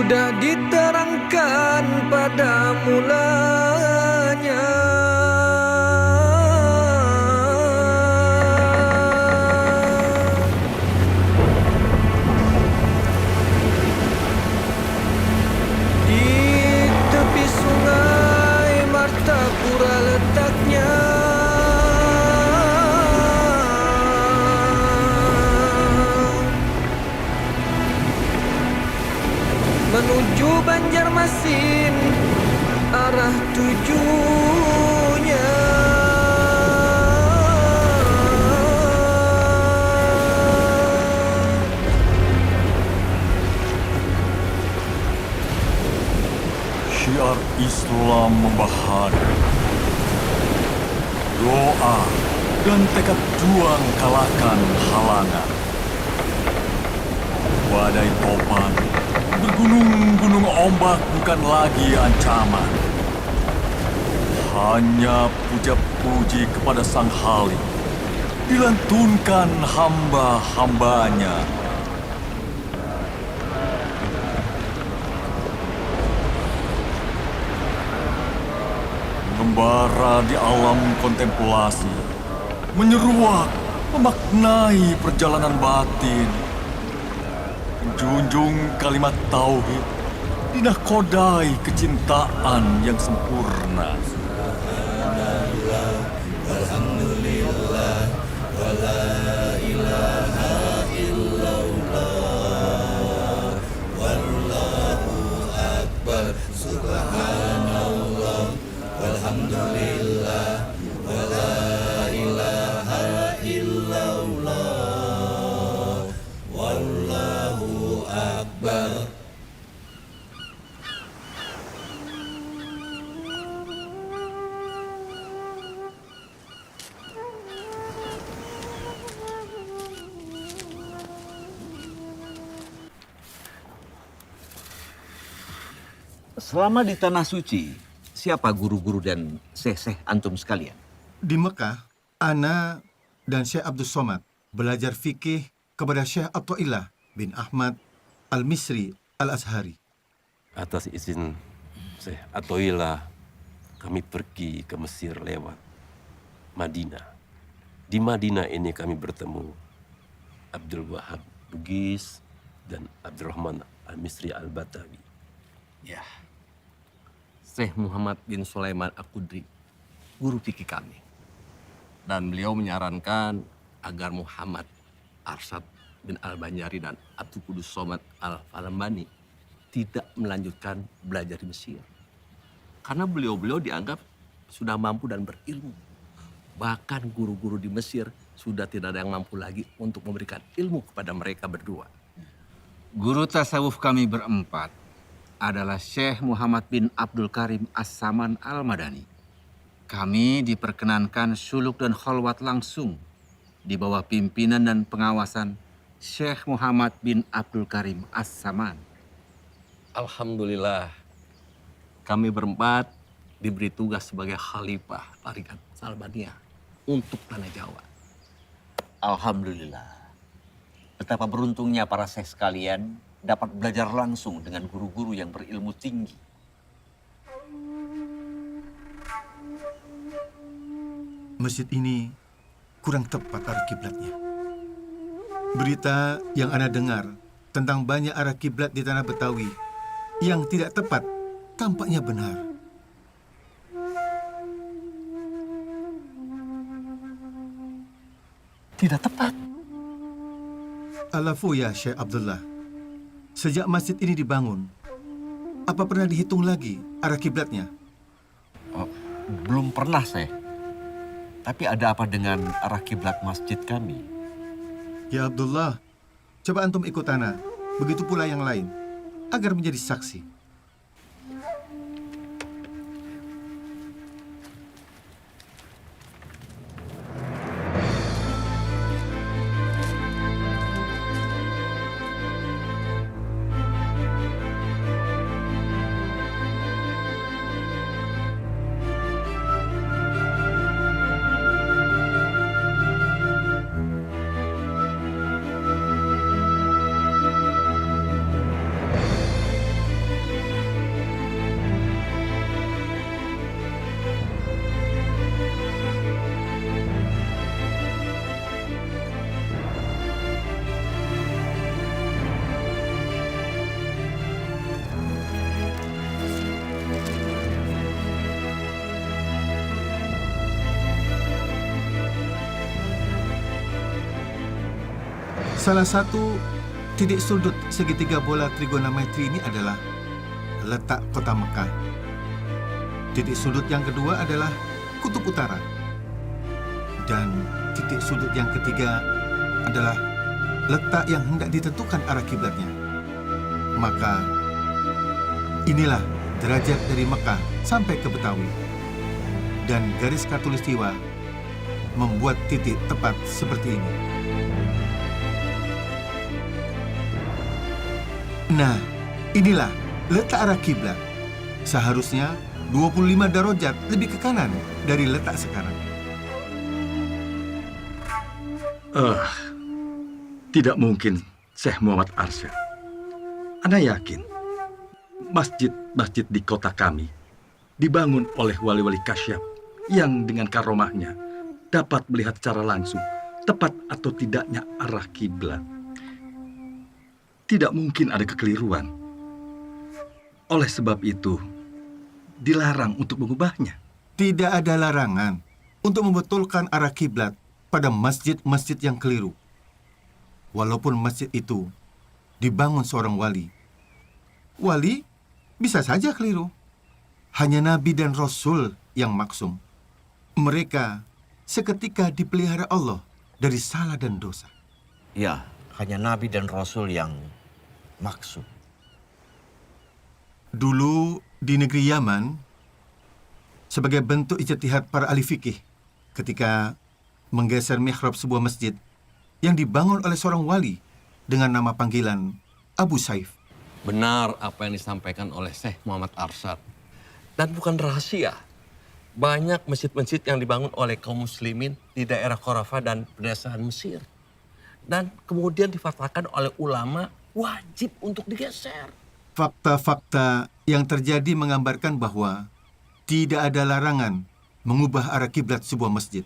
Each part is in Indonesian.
sudah diterangkan pada mulanya. Di tepi sungai Martapura letaknya, menuju Banjarmasin arah tujunya. Syiar Islam membahana, doa dan tekad juang kalahkan halangan. Badai topan, bergunung-gunung ombak bukan lagi ancaman. Hanya puja-puji kepada Sang Halim dilantunkan hamba-hambanya. Mengembara di alam kontemplasi, menyeruak, memaknai perjalanan batin. Menjunjung kalimat tauhid, dinakodai kecintaan yang sempurna. Alhamdulillah, wa la ilaha illallah, wallahu akbar, subhanallah, walhamdulillah, wa la ilaha illallah, wallahu akbar. Selama di Tanah Suci, siapa guru-guru dan syekh-syekh antum sekalian? Di Mekah, Ana dan Syekh Abdul Somad belajar fikih kepada Syekh Atha'illah bin Ahmad Al-Misri Al-Azhari. Atas izin Syekh Atha'illah, kami pergi ke Mesir lewat Madinah. Di Madinah ini kami bertemu Abdul Wahab Bugis dan Abdurrahman Al-Misri Al-Batawi. Ya, Syekh Muhammad bin Sulaiman Al-Qudri, guru fikih kami. Dan beliau menyarankan agar Muhammad Arsyad bin Al-Banjari dan Abdul Qudus Somad Al-Falambani tidak melanjutkan belajar di Mesir. Karena beliau-beliau dianggap sudah mampu dan berilmu. Bahkan guru-guru di Mesir sudah tidak ada yang mampu lagi untuk memberikan ilmu kepada mereka berdua. Guru tasawuf kami berempat adalah Syekh Muhammad bin Abdul Karim As-Saman Al-Madani. Kami diperkenankan suluk dan khalwat langsung di bawah pimpinan dan pengawasan Syekh Muhammad bin Abdul Karim As-Saman. Alhamdulillah, kami berempat diberi tugas sebagai khalifah Tarikat Salbaniyah untuk Tanah Jawa. Alhamdulillah. Betapa beruntungnya para syekh sekalian dapat belajar langsung dengan guru-guru yang berilmu tinggi. Masjid ini kurang tepat arah kiblatnya. Berita yang Ana dengar tentang banyak arah kiblat di tanah Betawi yang tidak tepat tampaknya benar. Tidak tepat. Alafu ya Syekh Abdullah. Sejak masjid ini dibangun, apa pernah dihitung lagi arah kiblatnya? Oh, belum pernah, Syekh. Tapi ada apa dengan arah kiblat masjid kami? Ya Abdullah, coba antum ikut Ana, begitu pula yang lain, agar menjadi saksi. Salah satu titik sudut segitiga bola trigonometri ini adalah letak kota Mekah. Titik sudut yang kedua adalah kutub utara. Dan titik sudut yang ketiga adalah letak yang hendak ditentukan arah kiblatnya. Maka inilah derajat dari Mekah sampai ke Betawi. Dan garis khatulistiwa membuat titik tepat seperti ini. Nah, inilah letak arah kiblat. Seharusnya 25 darajat lebih ke kanan dari letak sekarang. Tidak mungkin, Syekh Muhammad Arsyad. Ana yakin, masjid-masjid di kota kami dibangun oleh wali-wali kasyaf yang dengan karomahnya dapat melihat secara langsung tepat atau tidaknya arah kiblat. Tidak mungkin ada kekeliruan. Oleh sebab itu, dilarang untuk mengubahnya. Tidak ada larangan untuk membetulkan arah kiblat pada masjid-masjid yang keliru. Walaupun masjid itu dibangun seorang wali. Wali bisa saja keliru. Hanya Nabi dan Rasul yang maksum. Mereka seketika dipelihara Allah dari salah dan dosa. Ya, hanya Nabi dan Rasul yang maksud. Dulu di negeri Yaman, sebagai bentuk ijtihad para ahli fikih ketika menggeser mihrab sebuah masjid yang dibangun oleh seorang wali dengan nama panggilan Abu Saif. Benar apa yang disampaikan oleh Syekh Muhammad Arsyad. Dan bukan rahasia. Banyak masjid-masjid yang dibangun oleh kaum muslimin di daerah Khurafah dan pedesaan Mesir. Dan kemudian difatwakan oleh ulama wajib untuk digeser. Fakta-fakta yang terjadi menggambarkan bahwa tidak ada larangan mengubah arah kiblat sebuah masjid.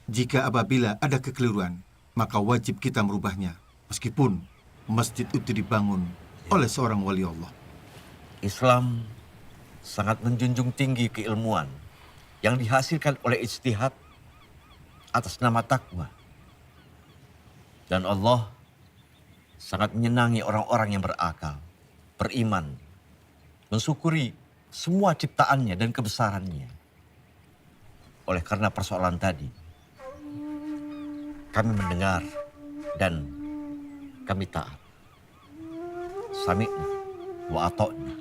Jika apabila ada kekeliruan, maka wajib kita merubahnya, meskipun masjid itu dibangun oleh seorang wali Allah. Islam sangat menjunjung tinggi keilmuan yang dihasilkan oleh ijtihad atas nama takwa. Dan Allah sangat menyenangi orang-orang yang berakal, beriman, mensyukuri semua ciptaannya dan kebesarannya. Oleh karena persoalan tadi, kami mendengar dan kami taat. Sami'na wa ata'na.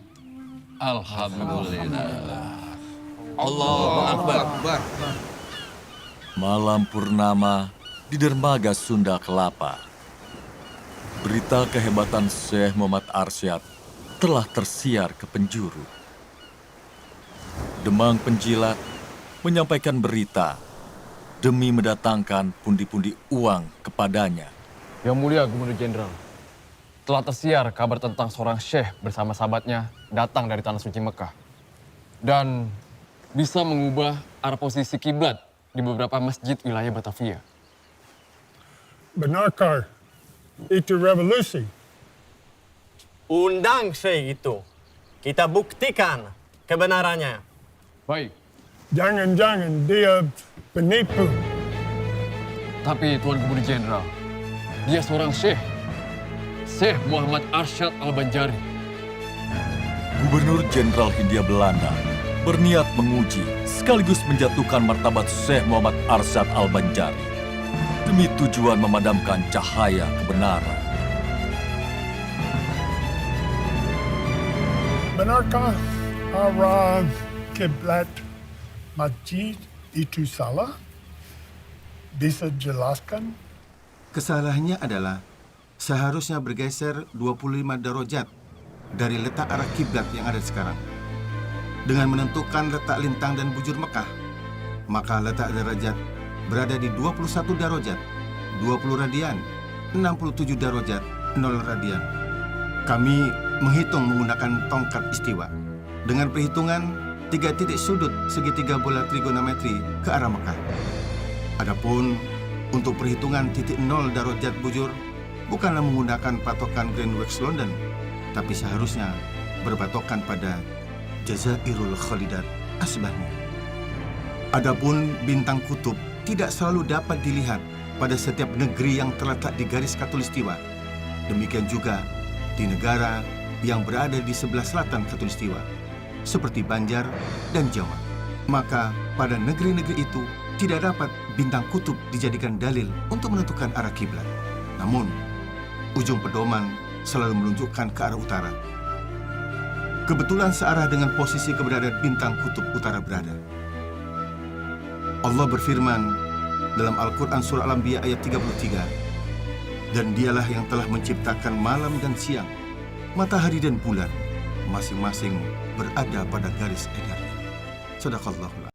Alhamdulillah. Allahu Akbar. Malam purnama di dermaga Sunda Kelapa. Berita kehebatan Syekh Muhammad Arsyad telah tersiar ke penjuru. Demang penjilat menyampaikan berita demi mendatangkan pundi-pundi uang kepadanya. Yang mulia Gubernur Jenderal, telah tersiar kabar tentang seorang syekh bersama sahabatnya datang dari Tanah Suci Mekah. Dan bisa mengubah arah posisi kiblat di beberapa masjid wilayah Batavia. Benarkah itu revolusi? Undang syekh itu. Kita buktikan kebenarannya. Baik. Jangan-jangan dia penipu. Tapi Tuan Gubernur Jenderal, dia seorang syekh. Syekh Muhammad Arsyad Al-Banjari. Gubernur Jenderal Hindia Belanda berniat menguji sekaligus menjatuhkan martabat Syekh Muhammad Arsyad Al-Banjari demi tujuan memadamkan cahaya kebenaran. Benarkah arah kiblat masjid itu salah? Bisa jelaskan? Kesalahannya adalah seharusnya bergeser 25 darajat dari letak arah kiblat yang ada sekarang. Dengan menentukan letak lintang dan bujur Mekah, maka letak derajat berada di 21 darajat, 20 radian, 67 darajat, 0 radian. Kami menghitung menggunakan tongkat istiwa. Dengan perhitungan 3 titik sudut segitiga bola trigonometri ke arah Mekah. Adapun untuk perhitungan titik 0 darajat bujur bukanlah menggunakan patokan Greenwich London, tapi seharusnya berpatokan pada Jazairul Khalidat Asbahni. Adapun bintang kutub tidak selalu dapat dilihat pada setiap negeri yang terletak di garis khatulistiwa. Demikian juga di negara yang berada di sebelah selatan khatulistiwa, seperti Banjar dan Jawa. Maka pada negeri-negeri itu tidak dapat bintang kutub dijadikan dalil untuk menentukan arah kiblat. Namun, ujung pedoman selalu menunjukkan ke arah utara. Kebetulan searah dengan posisi keberadaan bintang kutub utara berada. Allah berfirman dalam Al-Quran Surah Al-Anbiya ayat 33, "Dan dialah yang telah menciptakan malam dan siang, matahari dan bulan, masing-masing berada pada garis edarnya." Sadaqallahul